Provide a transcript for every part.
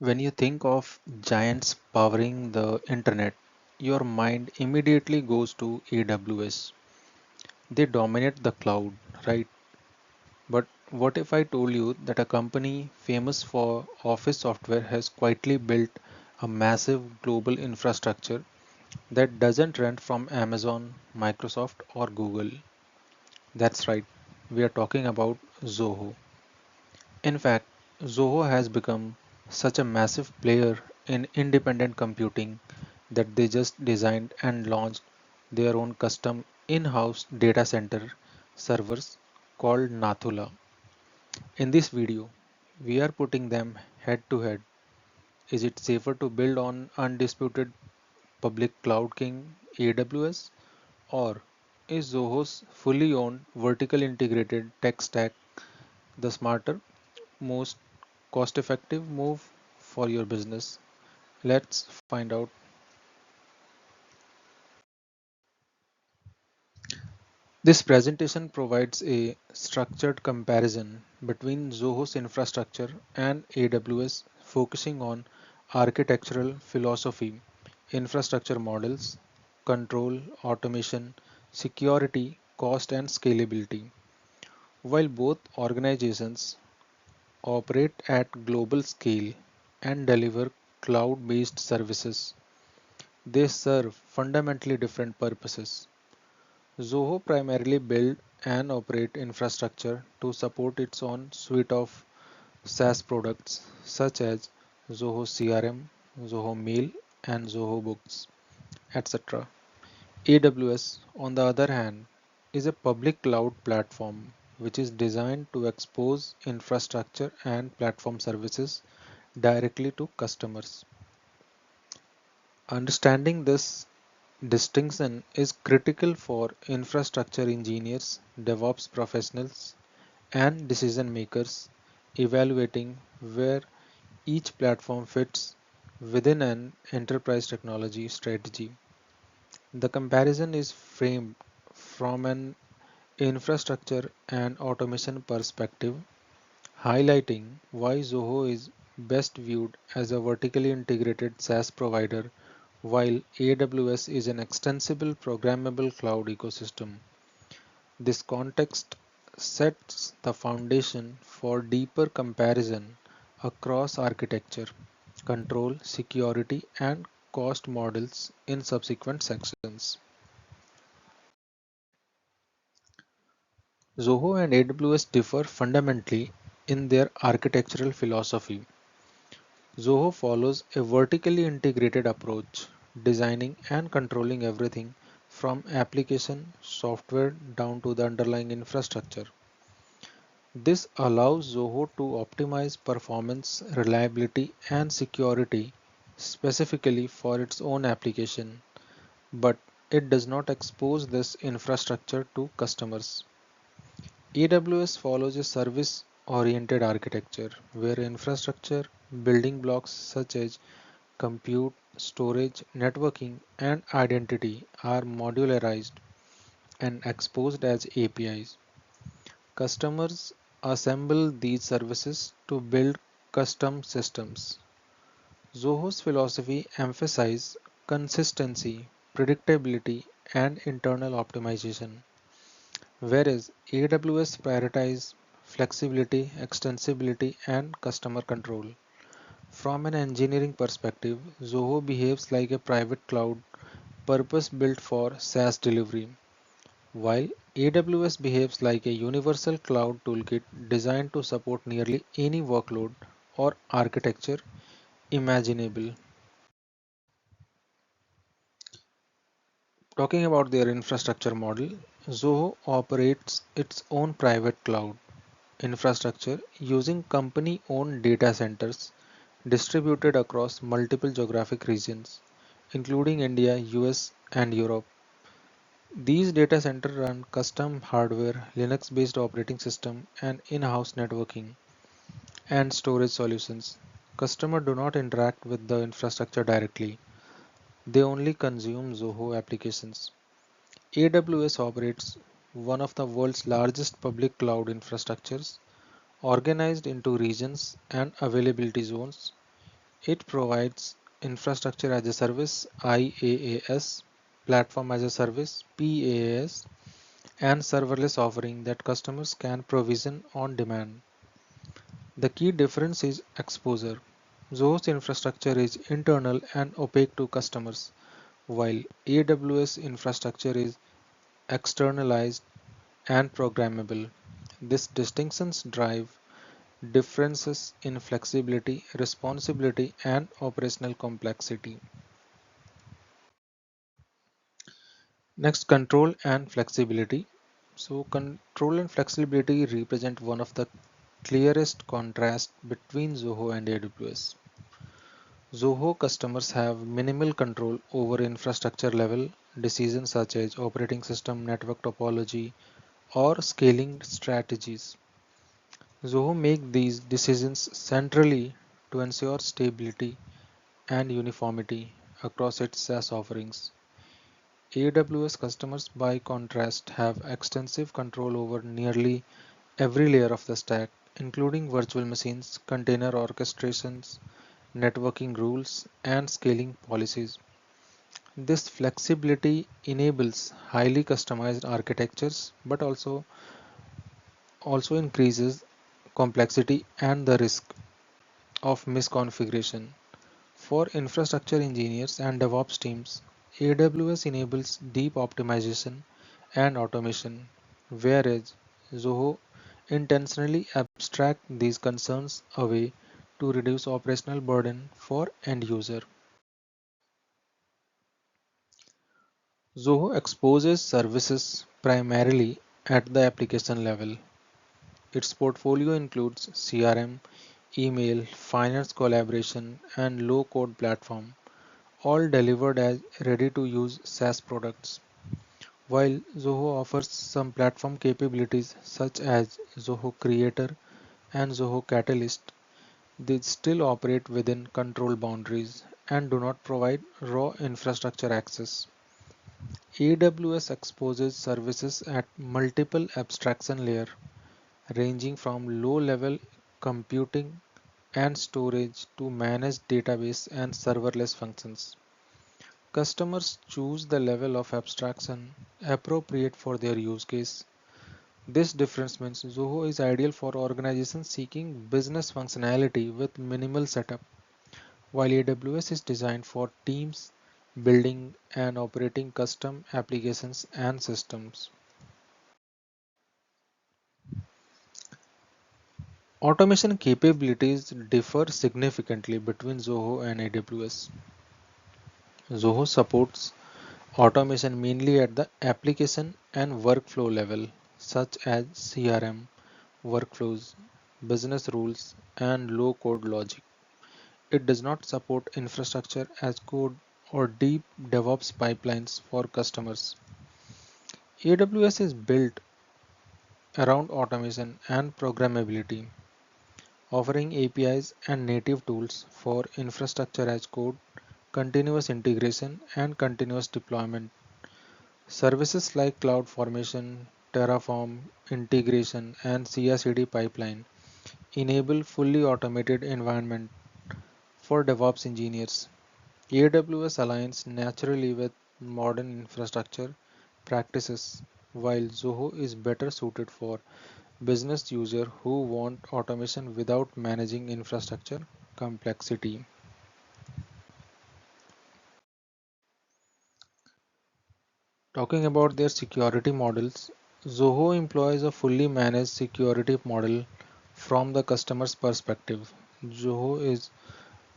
When you think of giants powering the internet, your mind immediately goes to AWS. They dominate the cloud, right? But what if I told you that a company famous for office software has quietly built a massive global infrastructure that doesn't rent from Amazon, Microsoft, or Google? That's right, we are talking about Zoho. In fact, Zoho has become such a massive player in independent computing that they just designed and launched their own custom in house data center servers called Nathula. In this video, we are putting them head to head. Is it safer to build on undisputed public cloud king AWS, or is Zoho's fully owned vertical integrated tech stack the smarter, most cost effective move for your business? Let's find out. This presentation provides a structured comparison between Zoho's infrastructure and AWS, focusing on architectural philosophy, infrastructure models, control, automation, security, cost, and scalability. While both organizations operate at global scale and deliver cloud based services, they serve fundamentally different purposes. Zoho primarily build and operate infrastructure to support its own suite of SaaS products such as Zoho CRM, Zoho Mail, and Zoho Books, etc. AWS, on the other hand, is a public cloud platform which is designed to expose infrastructure and platform services directly to customers. Understanding this distinction is critical for infrastructure engineers, DevOps professionals, and decision makers evaluating where each platform fits within an enterprise technology strategy. The comparison is framed from an infrastructure and automation perspective, highlighting why Zoho is best viewed as a vertically integrated SaaS provider while AWS is an extensible programmable cloud ecosystem. This context sets the foundation for deeper comparison across architecture, control, security, and cost models in subsequent sections. Zoho and AWS differ fundamentally in their architectural philosophy. Zoho follows a vertically integrated approach, designing and controlling everything from application software down to the underlying infrastructure. This allows Zoho to optimize performance, reliability, and security specifically for its own application, but it does not expose this infrastructure to customers. AWS follows a service oriented architecture where infrastructure building blocks such as compute, storage, networking, and identity are modularized and exposed as APIs. Customers assemble these services to build custom systems. Zoho's philosophy emphasizes consistency, predictability, and internal optimization, whereas AWS prioritizes flexibility, extensibility, and customer control. From an engineering perspective, Zoho behaves like a private cloud purpose built for SaaS delivery, while AWS behaves like a universal cloud toolkit designed to support nearly any workload or architecture imaginable. Talking about their infrastructure model, Zoho operates its own private cloud infrastructure using company owned data centers distributed across multiple geographic regions, including India, US, and Europe. These data centers run custom hardware, Linux based operating system, and in house networking and storage solutions. Customers do not interact with the infrastructure directly, they only consume Zoho applications. AWS operates one of the world's largest public cloud infrastructures, organized into regions and availability zones. It provides infrastructure as a service IaaS, platform as a service PaaS, and serverless offering that customers can provision on demand. The key difference is exposure. Zoho's infrastructure is internal and opaque to customers, while AWS infrastructure is externalized and programmable. These distinctions drive differences in flexibility, responsibility, and operational complexity. Next, control and flexibility. So, control and flexibility represent one of the clearest contrast between Zoho and AWS. Zoho customers have minimal control over infrastructure level decisions such as operating system, network topology, or scaling strategies. Zoho make these decisions centrally to ensure stability and uniformity across its SaaS offerings. AWS customers, by contrast, have extensive control over nearly every layer of the stack, including virtual machines, container orchestrations, networking rules, and scaling policies. This flexibility enables highly customized architectures but also increases complexity and the risk of misconfiguration. For infrastructure engineers and DevOps teams, AWS enables deep optimization and automation, whereas Zoho intentionally abstract these concerns away to reduce operational burden for end user. Zoho exposes services primarily at the application level. Its portfolio includes CRM, email, finance collaboration, and low-code platform, all delivered as ready-to-use SaaS products. While Zoho offers some platform capabilities such as Zoho Creator and Zoho Catalyst, they still operate within control boundaries and do not provide raw infrastructure access. AWS exposes services at multiple abstraction layers, ranging from low-level computing and storage to managed database and serverless functions. Customers choose the level of abstraction appropriate for their use case. This difference means Zoho is ideal for organizations seeking business functionality with minimal setup, while AWS is designed for teams building and operating custom applications and systems. Automation capabilities differ significantly between Zoho and AWS. Zoho supports automation mainly at the application and workflow level, such as CRM, workflows, business rules, and low code logic. It does not support infrastructure as code or deep DevOps pipelines for customers. AWS is built around automation and programmability, offering APIs and native tools for infrastructure as code, continuous integration, and continuous deployment. Services like CloudFormation, Terraform, integration, and CI/CD pipeline enable fully automated environment for DevOps engineers. AWS aligns naturally with modern infrastructure practices, while Zoho is better suited for business users who want automation without managing infrastructure complexity. Talking about their security models, Zoho employs a fully managed security model from the customer's perspective. Zoho is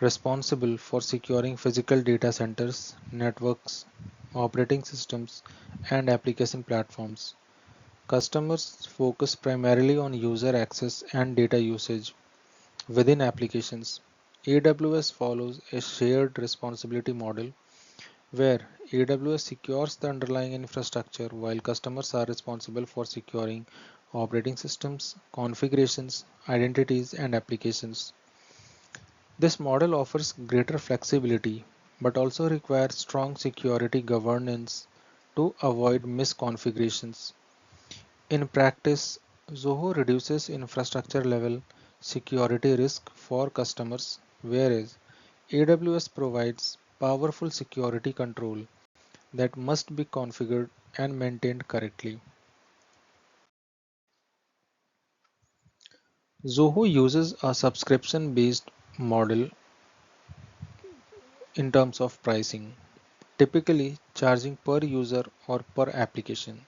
responsible for securing physical data centers, networks, operating systems, and application platforms. Customers focus primarily on user access and data usage within applications. AWS follows a shared responsibility model where AWS secures the underlying infrastructure while customers are responsible for securing operating systems, configurations, identities, and applications. This model offers greater flexibility but also requires strong security governance to avoid misconfigurations. In practice, Zoho reduces infrastructure level security risk for customers, whereas AWS provides powerful security control that must be configured and maintained correctly. Zoho uses a subscription based model in terms of pricing, typically charging per user or per application.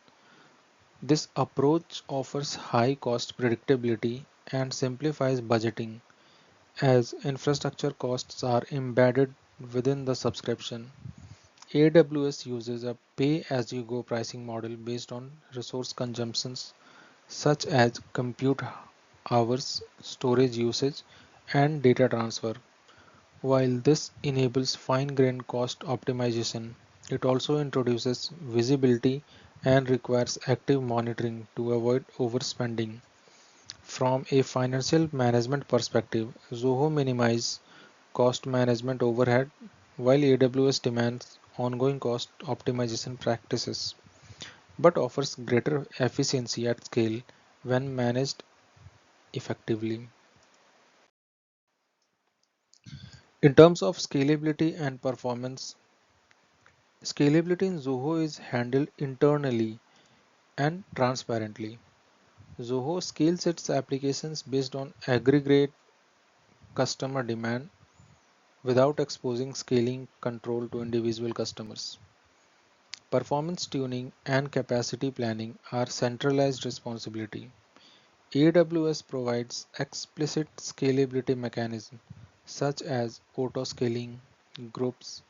This approach offers high cost predictability and simplifies budgeting as infrastructure costs are embedded within the subscription. AWS uses a pay as you go pricing model based on resource consumptions such as compute hours, storage usage, and data transfer. While this enables fine-grained cost optimization, it also introduces visibility and requires active monitoring to avoid overspending. From a financial management perspective, Zoho minimizes cost management overhead while AWS demands ongoing cost optimization practices, but offers greater efficiency at scale when managed effectively. In terms of scalability and performance, scalability in Zoho is handled internally and transparently. Zoho scales its applications based on aggregate customer demand without exposing scaling control to individual customers. Performance tuning and capacity planning are centralized responsibility. AWS provides explicit scalability mechanisms such as auto scaling, groups,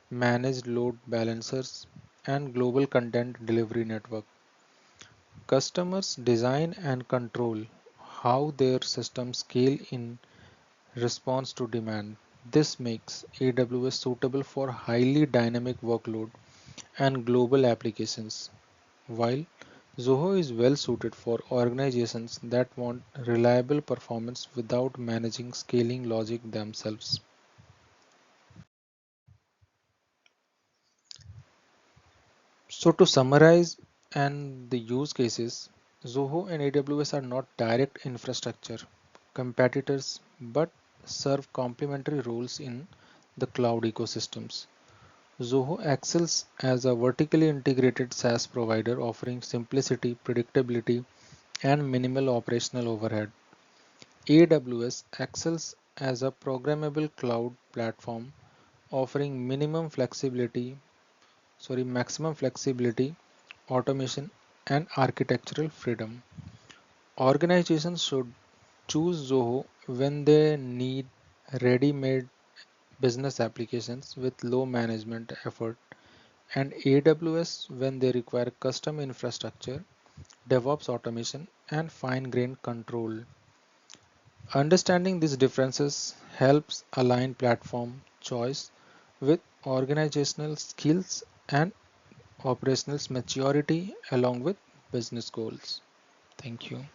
managed load balancers, and global content delivery network. Customers design and control how their systems scale in response to demand. This makes AWS suitable for highly dynamic workload and global applications, while Zoho is well suited for organizations that want reliable performance without managing scaling logic themselves. So to summarize and the use cases, Zoho and AWS are not direct infrastructure competitors but serve complementary roles in the cloud ecosystems. Zoho excels as a vertically integrated SaaS provider offering simplicity, predictability, and minimal operational overhead. AWS excels as a programmable cloud platform offering maximum flexibility, automation, and architectural freedom. Organizations should choose Zoho when they need ready-made business applications with low management effort and AWS when they require custom infrastructure, DevOps automation, and fine-grained control. Understanding these differences helps align platform choice with organizational skills and operational maturity along with business goals. Thank you.